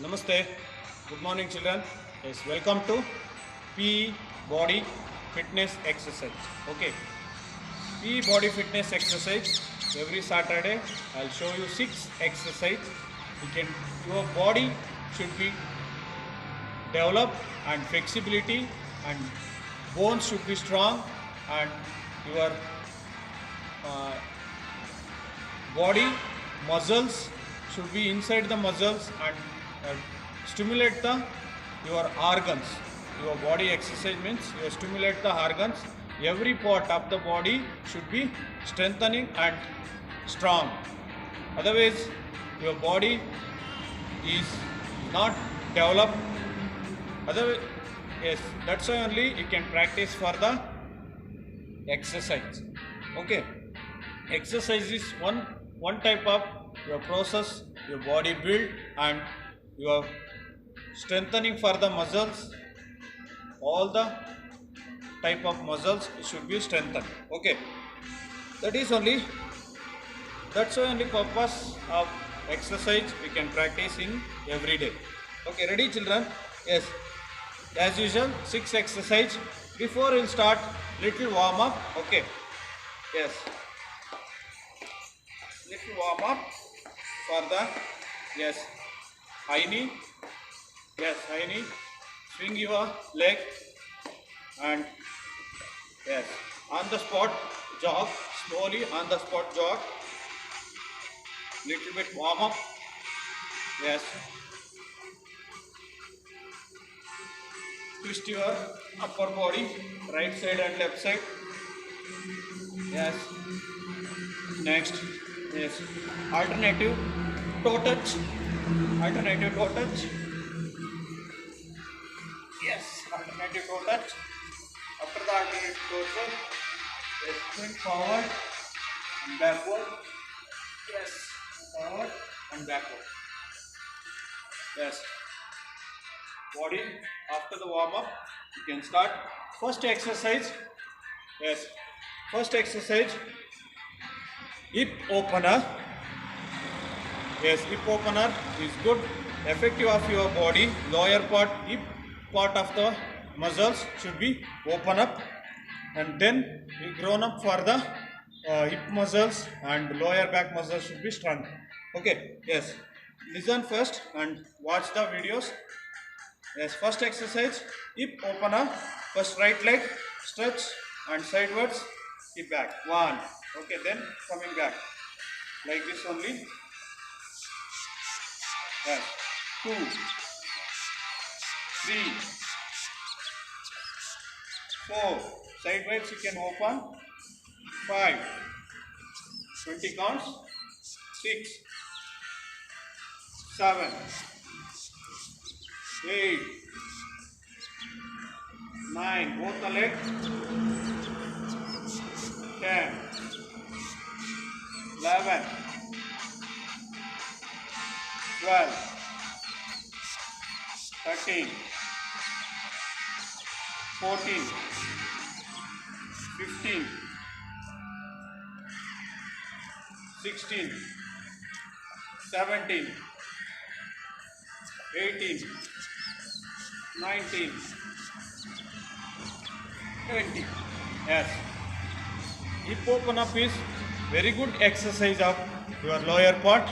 Namaste. Good morning, children. Yes, welcome to PE Body Fitness Exercise. Okay, PE Body Fitness Exercise. Every Saturday, I'll show you 6 exercise. Your body should be developed and flexibility, and bones should be strong, and your uh, body muscles should be inside the muscles and stimulate the your organs. Your body exercise means you stimulate the organs. Every part of the body should be strengthening and strong. Otherwise your body is not developed. Otherwise, yes, that's why only you can practice for the exercise. Okay, exercise is one type of your process, your body build, and your strengthening for the muscles. All the type of muscles should be strengthened. Okay, that is only that's the only purpose of exercise we can practice in every day. Okay, ready, children? Yes, as usual, 6 exercise. Before we'll start, little warm up. Okay, yes, little warm up for the, yes, high knee. Yes, high knee. Swing your leg and, yes, on the spot jog, slowly on the spot jog. Little bit warm up. Yes, twist your upper body, right side and left side. Yes, next, yes, alternative toe touch. Alternative toe touch. Yes, alternative toe touch. After the alternative toe touch, yes, swing forward and backward. Yes, forward and backward. Yes, body. After the warm up, you can start. First exercise. Yes, first exercise, hip opener. Yes, hip opener is good, effective of your body. Lower part, hip part of the muscles should be open up, and then we grown up for the hip muscles, and lower back muscles should be strong. Okay, yes, listen first and watch the videos. Yes, first exercise, hip opener. First right leg stretch and sidewards, hip back. One. Okay, then coming back like this only. Yes. 2, 3, 4. Sideways you can open. 5. 20 counts. 6, 7, 8, 9. Both the legs. 10, 11, 12, 13, 14, 15, 16, 17, 18, 19, 20. Yes. Hip open up is very good exercise of your lower part.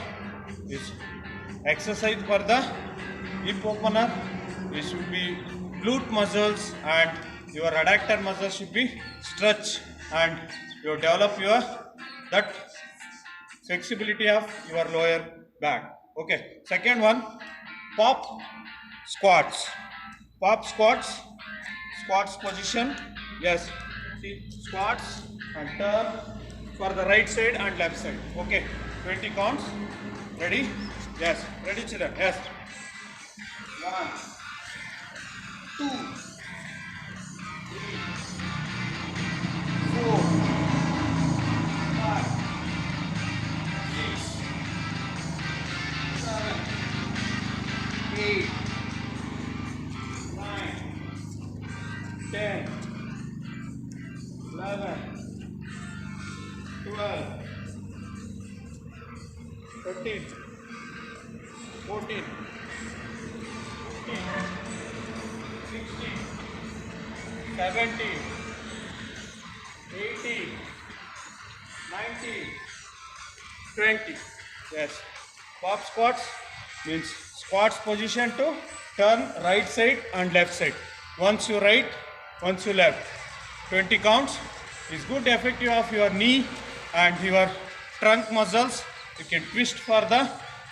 Is exercise for the hip opener. It should be glute muscles and your adductor muscles should be stretched, and you develop your that flexibility of your lower back. Okay. Second one, pop squats. Pop squats. Squats position. Yes. See, squats and turn for the right side and left side. Okay. 20 counts. Ready? Yes. Ready, children? Yes. 1, 2, 3, 4, 5, 6, 7, 8, 9, 10, 11, 12, 13, 14, 70, 80, 90, 20. Yes. Pop squats means squats position to turn right side and left side. Once you right, once you left. 20 counts is good effective of your knee and your trunk muscles. You can twist for the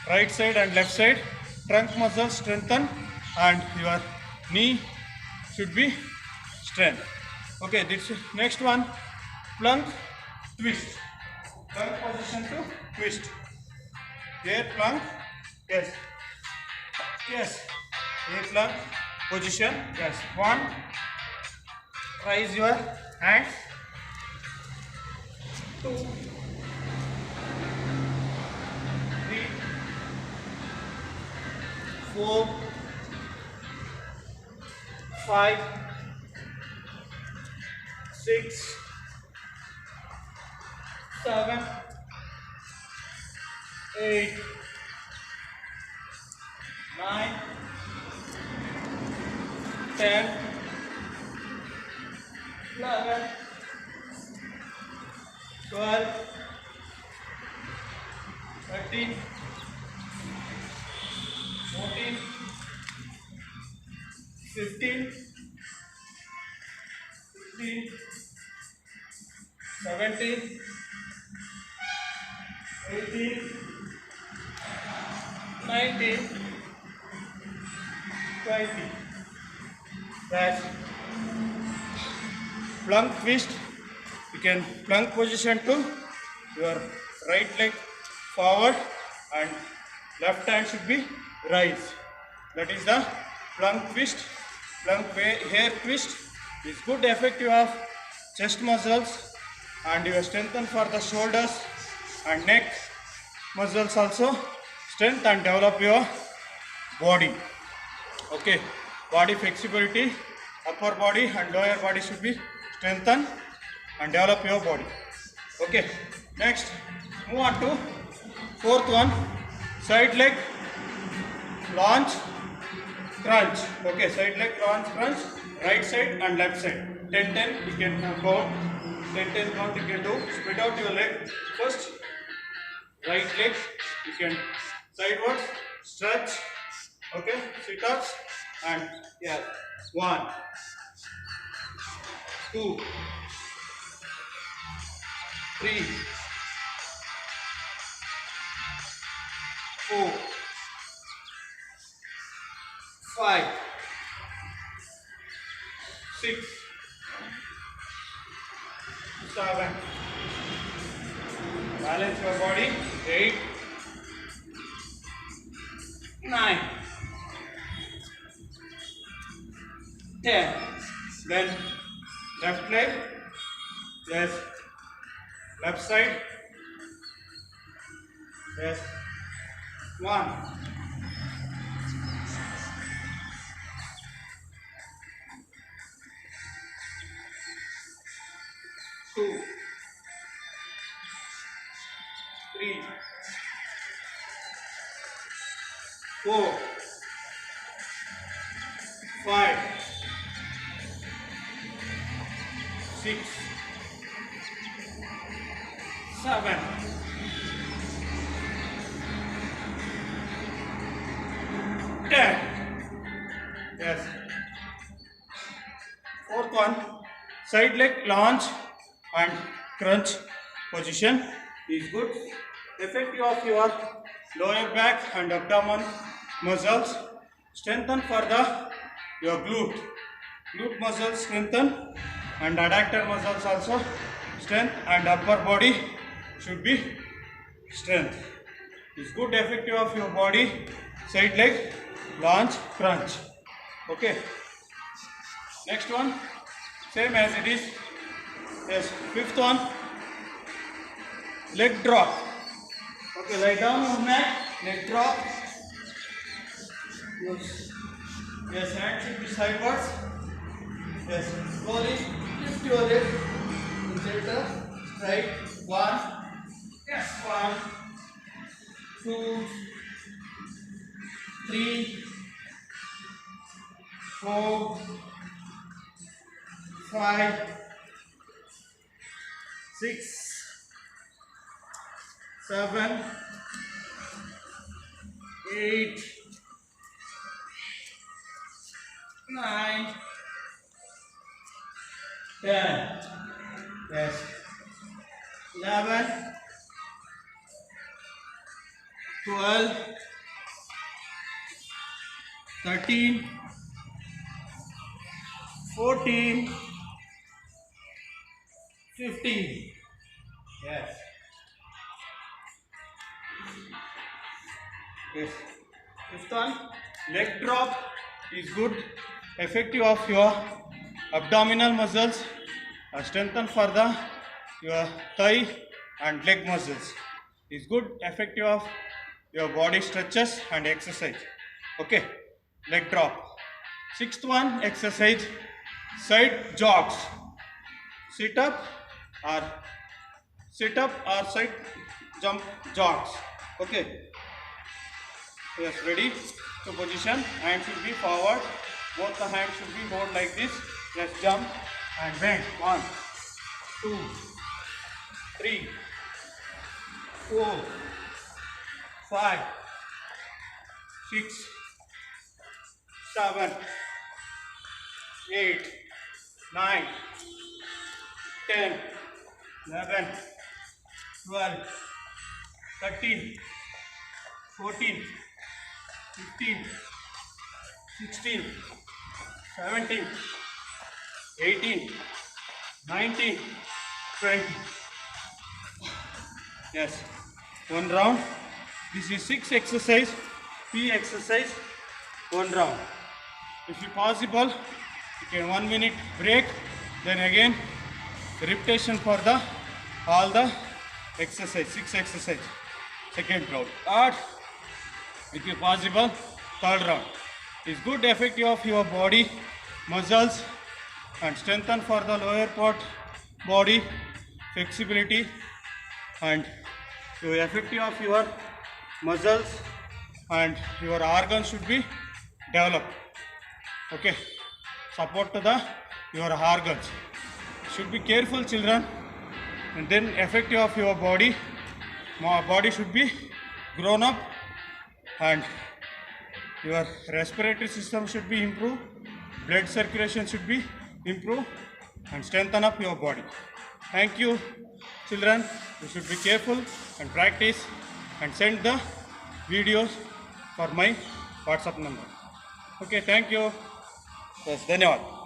right side and left side. Trunk muscles strengthen and your knee should be strength. Okay, this next one, plank twist. Plank position to twist. Here plank, yes, yes. Here plank position, yes. One, raise your hands. 2, 3, 4, 5, 6, 7, 8, 9, 10, 11, 12, 13, 14, 15, 16, 17, 18, 19, 20. That's plank twist. You can plank position to your right leg forward and left hand should be rise. That is the plank twist. Plank hair twist is good effective of chest muscles and you strengthen for the shoulders and neck muscles also. Strength and develop your body. Okay, body flexibility, upper body and lower body should be strengthened and develop your body. Okay, next move on to fourth one, side leg launch crunch. Okay, side leg launch crunch, right side and left side. 10-10 you can count. 10-10 count you can do. Spread out your leg first. Right leg you can sidewards stretch. Okay, sit ups and yeah. 1, 2, 3, 4, 5, 6, 7. Balance your body. 8, 9, 10. Then left leg. Yes. Left side. Yes. 1, 2, 3, 4, 5, 6, 7, 10. Yes. Fourth one, side leg launch and crunch position is good. Effective of your lower back and abdomen muscles. Strengthen for your glute muscles strengthen and adductor muscles also strength and upper body should be strength. It's good effective of your body. Side leg launch crunch. Okay. Next one, same as it is. Yes. Fifth one, leg drop. Okay, lie down on mat, leg drop. Yes. Yes, hand should be sideways. Yes, slowly lift your leg in center, straight. 1, yes, 1, 2, 3, 4, 5, 6, 7, 8, 9, 10. Yes. 11, 12, 13, 14, 15. Yes. Yes. Fifth one, leg drop is good, effective of your abdominal muscles, strengthen for the your thigh and leg muscles. Is good, effective of your body stretches and exercise. Okay, leg drop. Sixth one exercise, side jogs. Sit up or side jump jogs. Okay. Yes, ready to position. Hand should be forward. Both the hands should be moved like this. Yes, jump and bend. 1, 2, 3, 4, 5, 6, 7, 8, 9, 10, 11, 12, 13, 14, 15, 16, 17, 18, 19, 20. Yes, one round. This is 6 exercise, P exercise, one round. If you possible, you can 1 minute break, then again repetition for the all the exercise, 6 exercise, second round. Or if you possible, third round. It's good effective of your body, muscles and strengthen for the lower part body, flexibility and your effective of your muscles and your organs should be developed. Okay, support to the your organs. Should be careful children, and then effective of your body should be grown up and your respiratory system should be improved, blood circulation should be improved and strengthen up your body. Thank you children. You should be careful and practice and send the videos for my WhatsApp number. Okay, thank you. Yes, धन्यवाद.